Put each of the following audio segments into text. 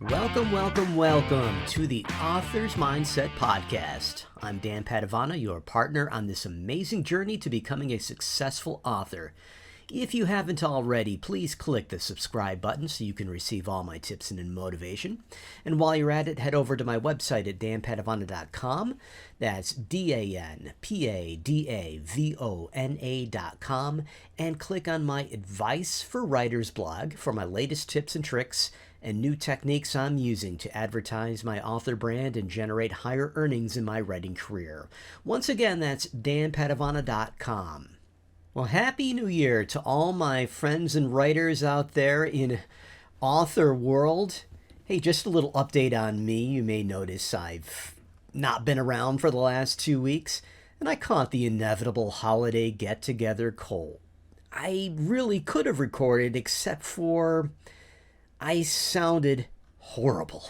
Welcome, welcome, welcome to the Author's Mindset Podcast. I'm Dan Padavona, your partner on this amazing journey to becoming a successful author. If you haven't already, please click the subscribe button so you can receive all my tips and motivation. And while you're at it, head over to my website at danpadavona.com. That's danpadavona.com, and click on my Advice for Writers blog for my latest tips and tricks and new techniques I'm using to advertise my author brand and generate higher earnings in my writing career. Once again, that's danpadavona.com. Well, Happy New Year to all my friends and writers out there in author world. Hey, just a little update on me. You may notice I've not been around for the last 2 weeks, and I caught the inevitable holiday get-together cold. I really could have recorded, except for I sounded horrible.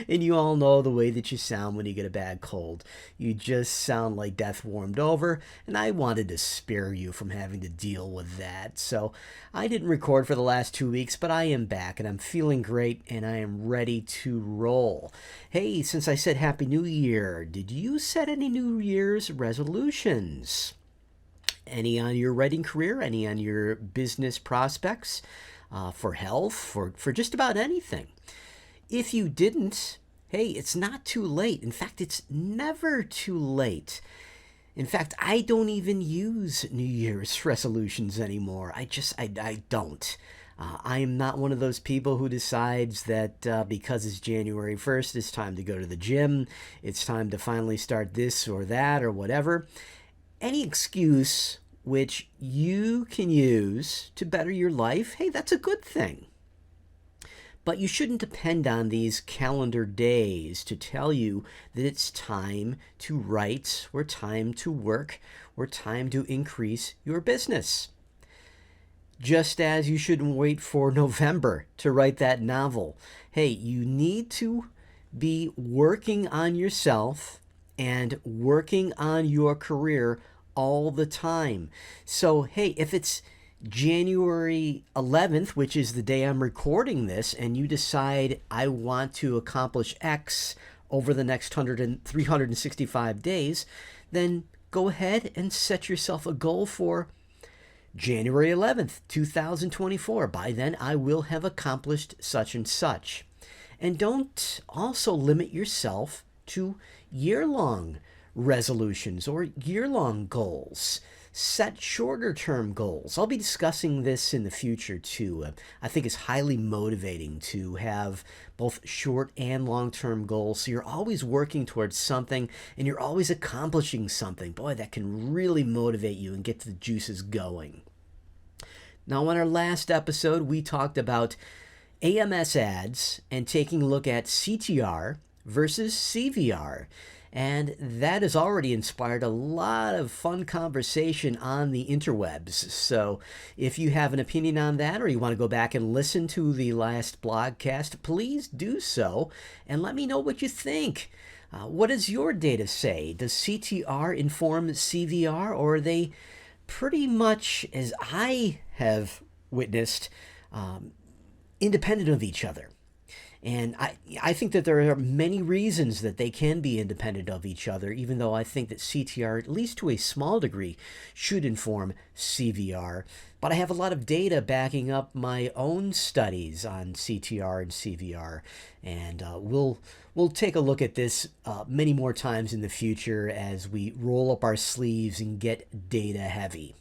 And you all know the way that you sound when you get a bad cold. You just sound like death warmed over, and I wanted to spare you from having to deal with that. So I didn't record for the last 2 weeks, but I am back, and I'm feeling great, and I am ready to roll. Hey, since I said Happy New Year, did you set any New Year's resolutions? Any on your writing career? Any on your business prospects? For health? For just about anything? If you didn't, hey, it's not too late. In fact, it's never too late. In fact, I don't even use New Year's resolutions anymore. I don't. I am not one of those people who decides that because it's January 1st, it's time to go to the gym. It's time to finally start this or that or whatever. Any excuse which you can use to better your life, hey, that's a good thing. But you shouldn't depend on these calendar days to tell you that it's time to write, or time to work, or time to increase your business. Just as you shouldn't wait for November to write that novel. Hey, you need to be working on yourself and working on your career all the time. So, hey, if it's January 11th, which is the day I'm recording this, and you decide I want to accomplish X over the next 365 days, then go ahead and set yourself a goal for January 11th, 2024. By then, I will have accomplished such and such. And don't also limit yourself to year-long resolutions or year-long goals. Set shorter-term goals. I'll be discussing this in the future, too. I think it's highly motivating to have both short and long-term goals, so you're always working towards something, and you're always accomplishing something. Boy, that can really motivate you and get the juices going. Now, on our last episode, we talked about AMS ads and taking a look at CTR versus CVR. And that has already inspired a lot of fun conversation on the interwebs. So if you have an opinion on that, or you want to go back and listen to the last blogcast, please do so and let me know what you think. What does your data say? Does CTR inform CVR, or are they pretty much, as I have witnessed, independent of each other? And I think that there are many reasons that they can be independent of each other, even though I think that CTR, at least to a small degree, should inform CVR. But I have a lot of data backing up my own studies on CTR and CVR, and we'll take a look at this many more times in the future as we roll up our sleeves and get data heavy.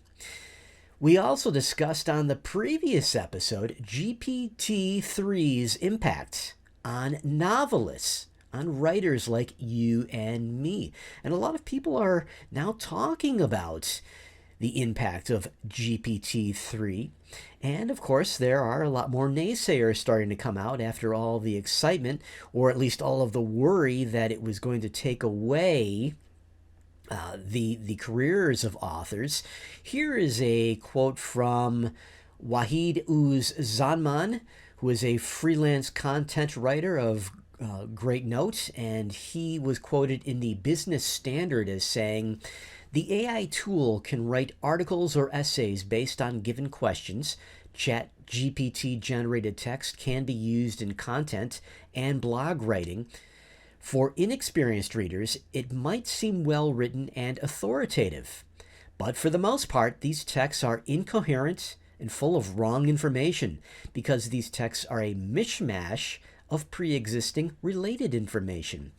We also discussed on the previous episode GPT-3's impact on novelists, on writers like you and me. And a lot of people are now talking about the impact of GPT-3. And of course, there are a lot more naysayers starting to come out after all the excitement, or at least all of the worry that it was going to take away the careers of authors. Here is a quote from Wahid Uz Zanman, who is a freelance content writer of great note, and he was quoted in the Business Standard as saying, "The AI tool can write articles or essays based on given questions, Chat GPT generated text can be used in content and blog writing. For inexperienced readers, it might seem well written and authoritative. But for the most part, these texts are incoherent and full of wrong information because these texts are a mishmash of pre-existing related information.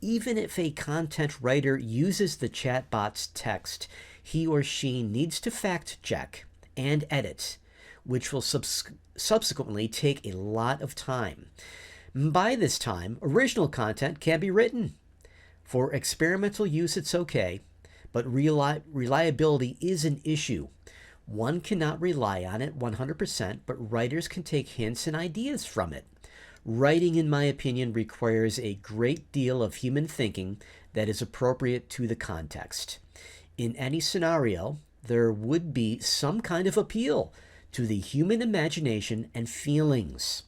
Even if a content writer uses the chatbot's text, he or she needs to fact check and edit, which will subsequently take a lot of time. By this time, original content can be written. For experimental use, it's okay, but reliability is an issue. One cannot rely on it 100%, but writers can take hints and ideas from it. Writing, in my opinion, requires a great deal of human thinking that is appropriate to the context. In any scenario, there would be some kind of appeal to the human imagination and feelings.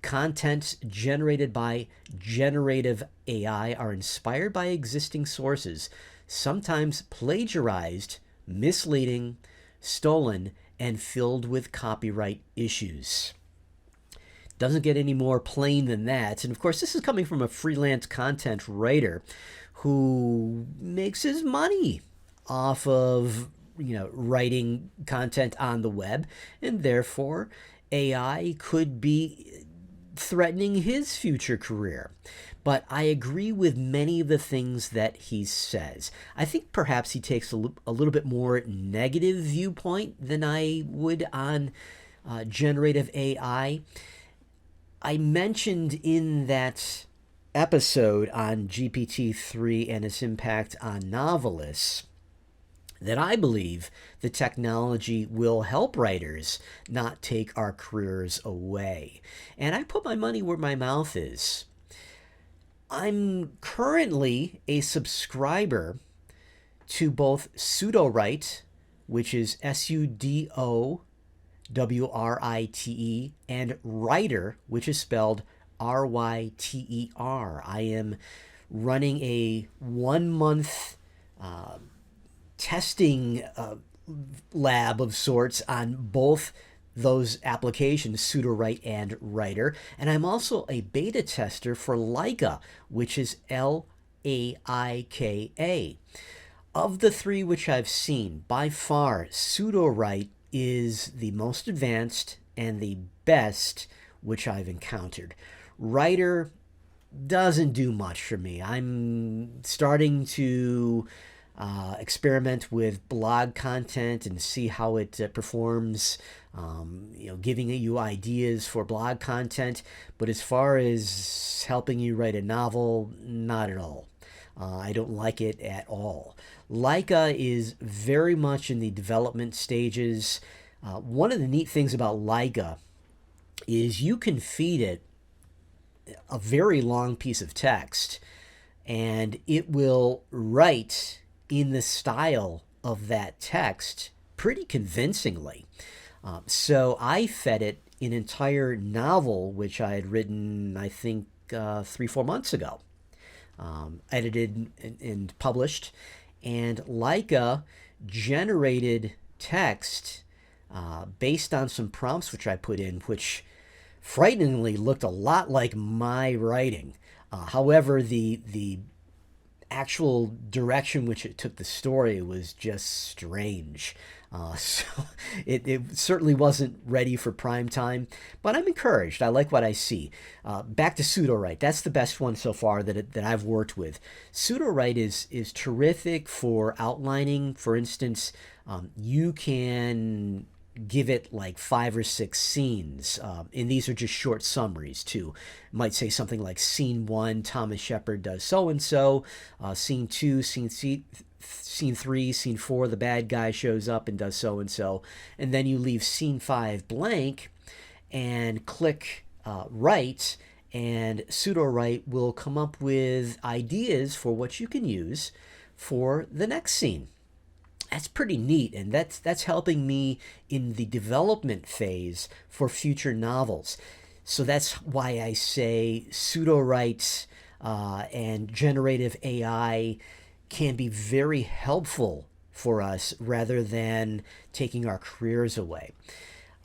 Contents generated by generative AI are inspired by existing sources, sometimes plagiarized, misleading, stolen, and filled with copyright issues. Doesn't get any more plain than that. And of course, this is coming from a freelance content writer who makes his money off of, writing content on the web, and therefore AI could be threatening his future career. But I agree with many of the things that he says. I think perhaps he takes a little bit more negative viewpoint than I would on generative AI. I mentioned in that episode on GPT-3 and its impact on novelists that I believe the technology will help writers, not take our careers away. And I put my money where my mouth is. I'm currently a subscriber to both Sudowrite, which is SUDOWRITE, and Writer, which is spelled RYTER. I am running a 1-month testing lab of sorts on both those applications, Sudowrite and Writer. And I'm also a beta tester for Laika, which is LAIKA. Of the three which I've seen, by far, Sudowrite is the most advanced and the best which I've encountered. Writer doesn't do much for me. I'm starting to experiment with blog content and see how it performs, giving you ideas for blog content. But as far as helping you write a novel, not at all. I don't like it at all. Laika is very much in the development stages. One of the neat things about Laika is you can feed it a very long piece of text and it will write in the style of that text pretty convincingly. So I fed it an entire novel, which I had written, I think, 3-4 months ago, edited and published. And Laika generated text based on some prompts which I put in, which frighteningly looked a lot like my writing. However, the actual direction which it took the story was just strange. So it certainly wasn't ready for prime time, but I'm encouraged. I like what I see. Back to Sudowrite. That's the best one so far that I've worked with. Sudowrite is terrific for outlining. For instance, you can give it like 5 or 6 scenes, and these are just short summaries too. It might say something like scene 1, Thomas Shepard does so and so. Scene 2, scene 3, scene 4, the bad guy shows up and does so and so, and then you leave scene 5 blank and click write, and Sudowrite will come up with ideas for what you can use for the next scene. That's pretty neat, and that's helping me in the development phase for future novels. So that's why I say Sudowrite and generative AI can be very helpful for us rather than taking our careers away.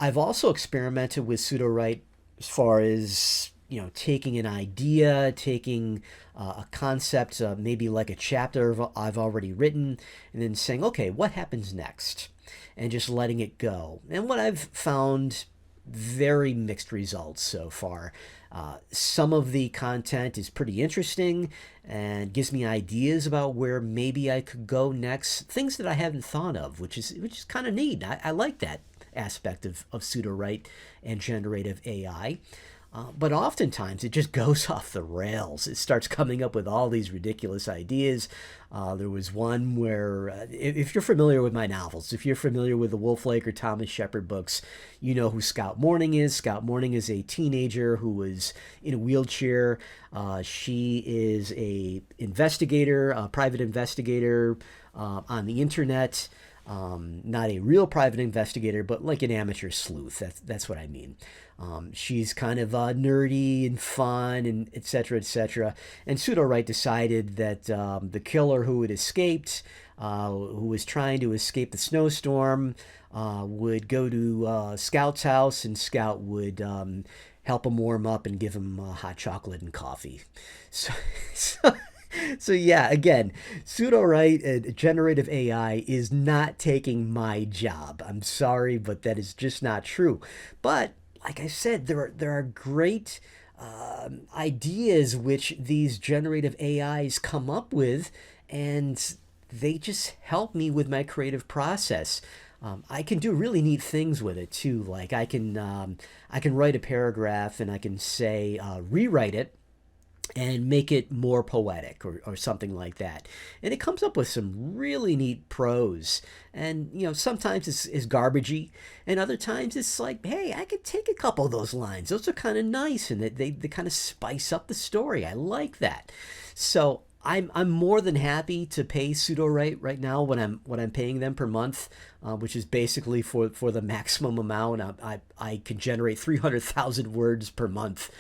I've also experimented with pseudo write as far as taking an idea, taking a concept, maybe like a chapter I've already written, and then saying, okay, what happens next, and just letting it go. And what I've found, very mixed results so far. Some of the content is pretty interesting and gives me ideas about where maybe I could go next, things that I haven't thought of, which is kind of neat. I like that aspect of pseudo write and generative AI. But oftentimes it just goes off the rails. It starts coming up with all these ridiculous ideas. There was one where, if you're familiar with my novels, if you're familiar with the Wolf Lake or Thomas Shepard books, you know who Scout Morning is. Scout Morning is a teenager who was in a wheelchair. She is a investigator, a private investigator on the internet. Not a real private investigator, but like an amateur sleuth. That's what I mean. She's kind of nerdy and fun, and etc. etc. And Pseudo Wright decided that the killer who had escaped, who was trying to escape the snowstorm, would go to Scout's house, and Scout would help him warm up and give him hot chocolate and coffee. So, so yeah, again, pseudo write generative AI is not taking my job. I'm sorry, but that is just not true. But like I said, there are great ideas which these generative AIs come up with, and they just help me with my creative process. I can do really neat things with it too. Like I can write a paragraph and I can say rewrite it and make it more poetic or something like that. And it comes up with some really neat prose. And, sometimes it's garbagey, and other times it's like, hey, I could take a couple of those lines. Those are kind of nice, and they kind of spice up the story. I like that. So I'm more than happy to pay pseudo right now when I'm paying them per month, which is basically for the maximum amount. I can generate 300,000 words per month,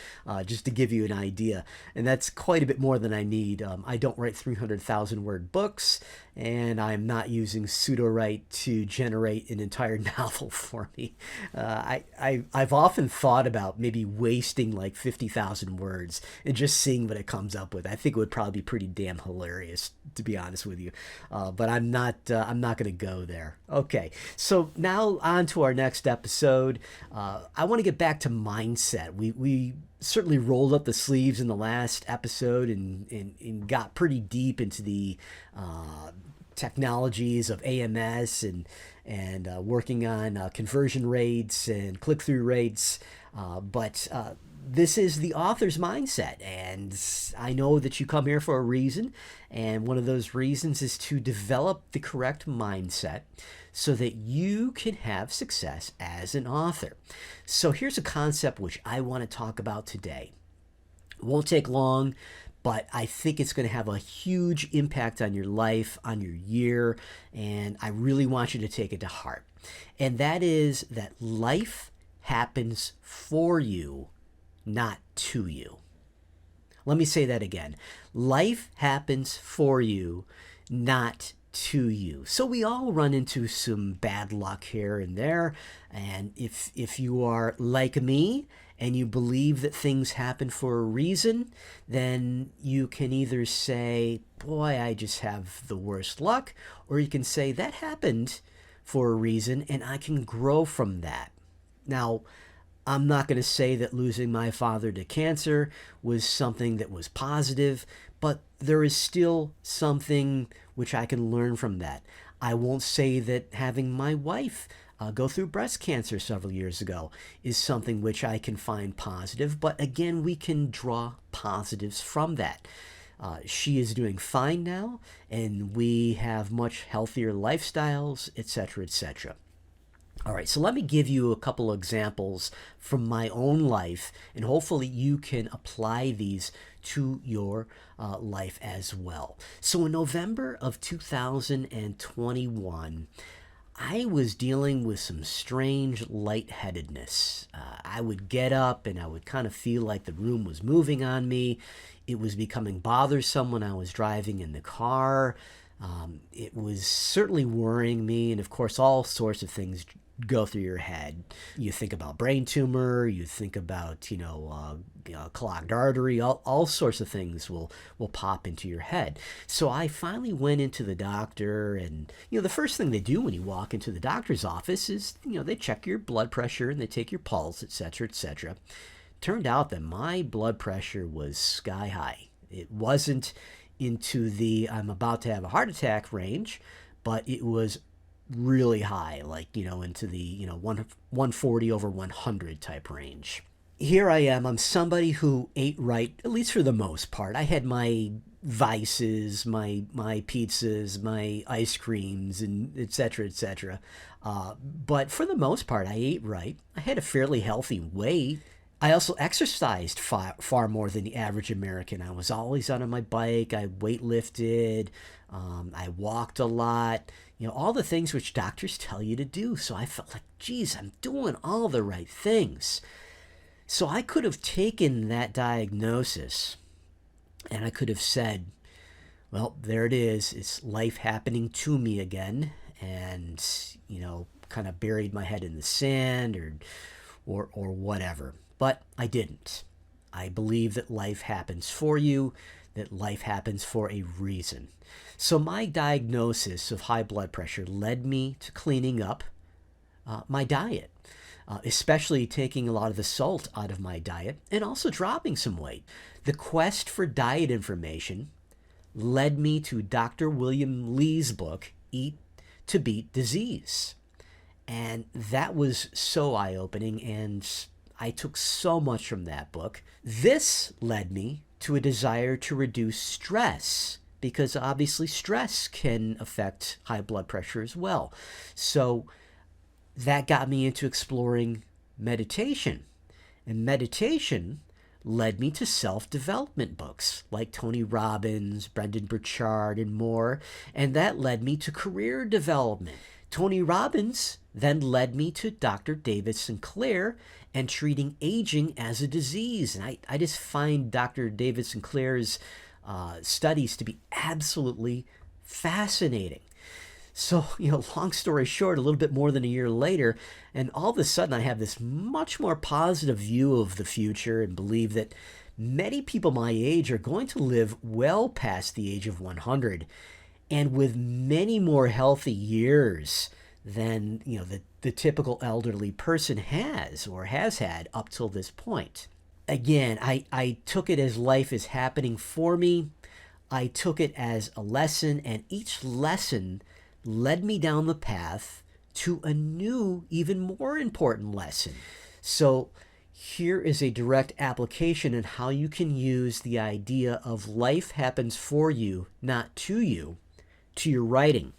just to give you an idea, and that's quite a bit more than I need. I don't write 300,000 word books, and I'm not using pseudo write to generate an entire novel for me. I've often thought about maybe wasting like 50,000 words and just seeing what it comes up with. I think it would probably be pretty damn hilarious, to be honest with you. But I'm not going to go there. Okay, so now on to our next episode. I want to get back to mindset. We certainly rolled up the sleeves in the last episode and got pretty deep into the technologies of AMS and working on conversion rates and click-through rates. But this is the author's mindset, and I know that you come here for a reason, and one of those reasons is to develop the correct mindset so that you can have success as an author. So here's a concept which I want to talk about today. It won't take long, but I think it's going to have a huge impact on your life, on your year, and I really want you to take it to heart. And that is that life happens for you, not to you. Let me say that again. Life happens for you, not to you. So we all run into some bad luck here and there, and if you are like me and you believe that things happen for a reason, then you can either say, boy, I just have the worst luck, or you can say, that happened for a reason and I can grow from that. Now, I'm not going to say that losing my father to cancer was something that was positive, but there is still something which I can learn from that. I won't say that having my wife go through breast cancer several years ago is something which I can find positive, but again, we can draw positives from that. She is doing fine now, and we have much healthier lifestyles, etc., etc. All right, so let me give you a couple of examples from my own life, and hopefully you can apply these to your life as well. So in November of 2021, I was dealing with some strange lightheadedness. I would get up and I would kind of feel like the room was moving on me. It was becoming bothersome when I was driving in the car. It was certainly worrying me, and of course all sorts of things go through your head. You think about brain tumor, you think about, clogged artery, all sorts of things will pop into your head. So I finally went into the doctor, and, the first thing they do when you walk into the doctor's office is, they check your blood pressure and they take your pulse, etc., etc. Turned out that my blood pressure was sky high. It wasn't into the I'm about to have a heart attack range, but it was really high, like, into the, 140 over 100 type range. Here I am. I'm somebody who ate right, at least for the most part. I had my vices, my pizzas, my ice creams, and et cetera, et cetera. But for the most part, I ate right. I had a fairly healthy weight. I also exercised far more than the average American. I was always on my bike. I weightlifted. I walked a lot. All the things which doctors tell you to do. So I felt like, geez, I'm doing all the right things. So I could have taken that diagnosis and I could have said, well, there it is. It's life happening to me again. And, kind of buried my head in the sand or whatever. But I didn't. I believe that life happens for you, that life happens for a reason. So my diagnosis of high blood pressure led me to cleaning up my diet, especially taking a lot of the salt out of my diet and also dropping some weight. The quest for diet information led me to Dr. William Lee's book, Eat to Beat Disease. And that was so eye-opening, and I took so much from that book. This led me to a desire to reduce stress, because obviously stress can affect high blood pressure as well. So that got me into exploring meditation. And meditation led me to self-development books like Tony Robbins, Brendon Burchard, and more. And that led me to career development. Tony Robbins then led me to Dr. David Sinclair and treating aging as a disease. And I just find Dr. David Sinclair's studies to be absolutely fascinating. So, long story short, a little bit more than a year later, and all of a sudden I have this much more positive view of the future and believe that many people my age are going to live well past the age of 100 and with many more healthy years than, the typical elderly person has or has had up till this point. Again, I took it as life is happening for me. I took it as a lesson, and each lesson led me down the path to a new, even more important lesson. So here is a direct application on how you can use the idea of life happens for you, not to you, to your writing.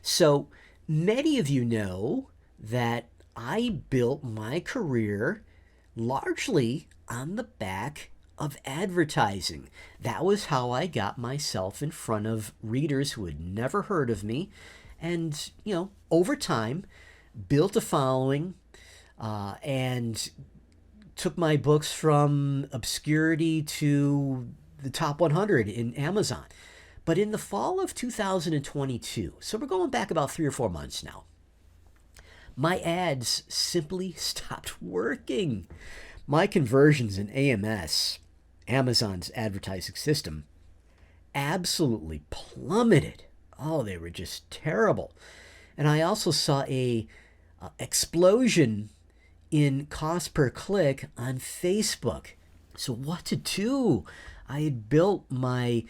So many of you know that I built my career largely on the back of advertising. That was how I got myself in front of readers who had never heard of me, and, over time, built a following, and took my books from obscurity to the top 100 in Amazon. But in the fall of 2022, so we're going back about 3 or 4 months now, my ads simply stopped working. My conversions in AMS, Amazon's advertising system, absolutely plummeted. Oh, they were just terrible. And I also saw a explosion in cost per click on Facebook. So what to do? I had built my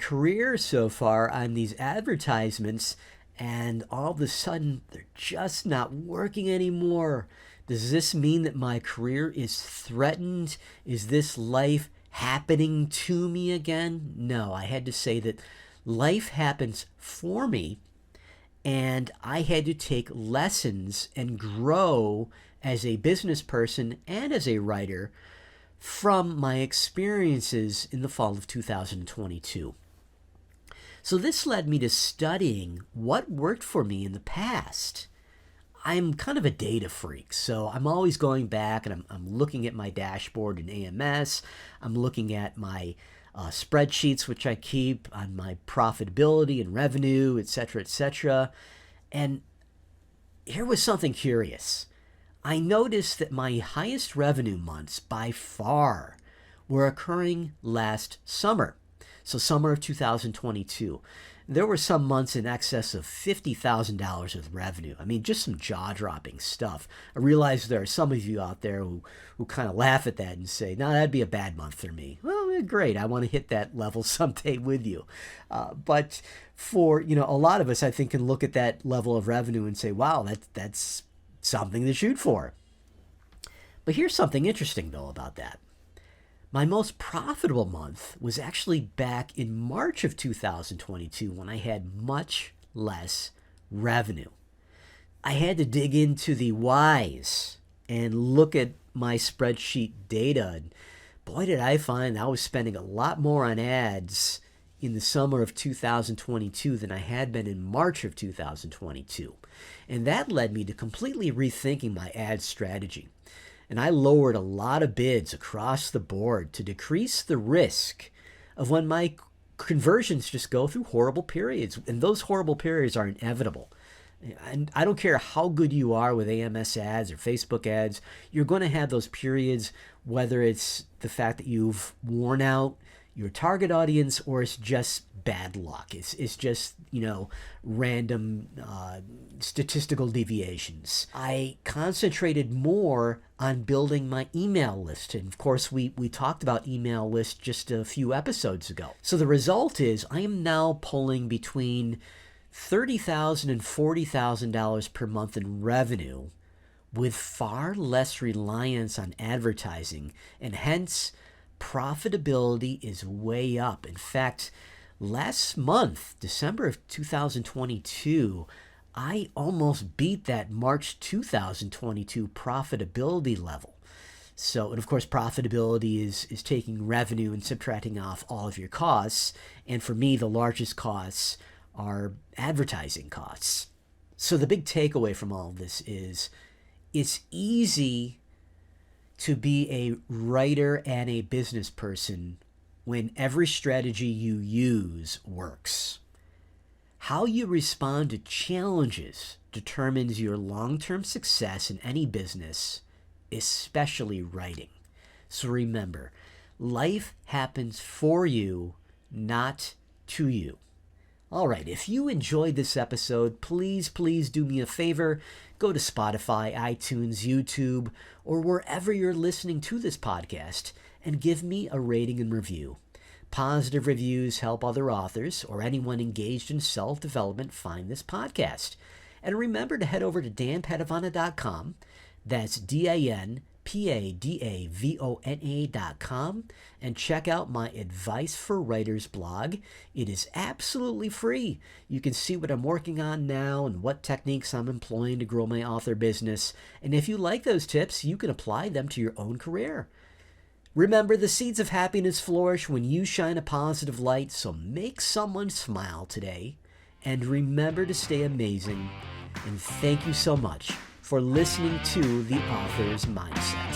career so far on these advertisements, and all of a sudden they're just not working anymore. Does this mean that my career is threatened? Is this life happening to me again? No, I had to say that life happens for me, and I had to take lessons and grow as a business person and as a writer from my experiences in the fall of 2022. So this led me to studying what worked for me in the past. I'm kind of a data freak, so I'm always going back and I'm looking at my dashboard in AMS. I'm looking at my spreadsheets, which I keep on my profitability and revenue, etc., etc. And here was something curious. I noticed that my highest revenue months by far were occurring last summer. So summer of 2022. There were some months in excess of $50,000 of revenue. I mean, just some jaw-dropping stuff. I realize there are some of you out there who kind of laugh at that and say, no, that'd be a bad month for me. Well, great. I want to hit that level someday with you. But for, a lot of us, I think, can look at that level of revenue and say, wow, that's something to shoot for. But here's something interesting, though, about that. My most profitable month was actually back in March of 2022 when I had much less revenue. I had to dig into the whys and look at my spreadsheet data. And boy, did I find I was spending a lot more on ads in the summer of 2022 than I had been in March of 2022. And that led me to completely rethinking my ad strategy. And I lowered a lot of bids across the board to decrease the risk of when my conversions just go through horrible periods. And those horrible periods are inevitable. And I don't care how good you are with AMS ads or Facebook ads, you're going to have those periods, whether it's the fact that you've worn out your target audience or it's just bad luck. It's just, random statistical deviations. I concentrated more on building my email list. And of course, we talked about email lists just a few episodes ago. So the result is I am now pulling between $30,000 and $40,000 per month in revenue with far less reliance on advertising, and hence profitability is way up. In fact, last month, December of 2022, I almost beat that March 2022 profitability level. So, and of course, profitability is taking revenue and subtracting off all of your costs. And for me, the largest costs are advertising costs. So the big takeaway from all of this is it's easy to be a writer and a business person when every strategy you use works. How you respond to challenges determines your long-term success in any business, especially writing. So remember, life happens for you, not to you. All right, if you enjoyed this episode, please do me a favor. Go to Spotify, iTunes, YouTube, or wherever you're listening to this podcast and give me a rating and review. Positive reviews help other authors or anyone engaged in self-development find this podcast. And remember to head over to danpadavona.com. That's DanPadavona.com, and check out my Advice for Writers blog. It is absolutely free. You can see what I'm working on now and what techniques I'm employing to grow my author business. And if you like those tips, you can apply them to your own career. Remember, the seeds of happiness flourish when you shine a positive light, so make someone smile today. And remember to stay amazing. And thank you so much for listening to The Author's Mindset.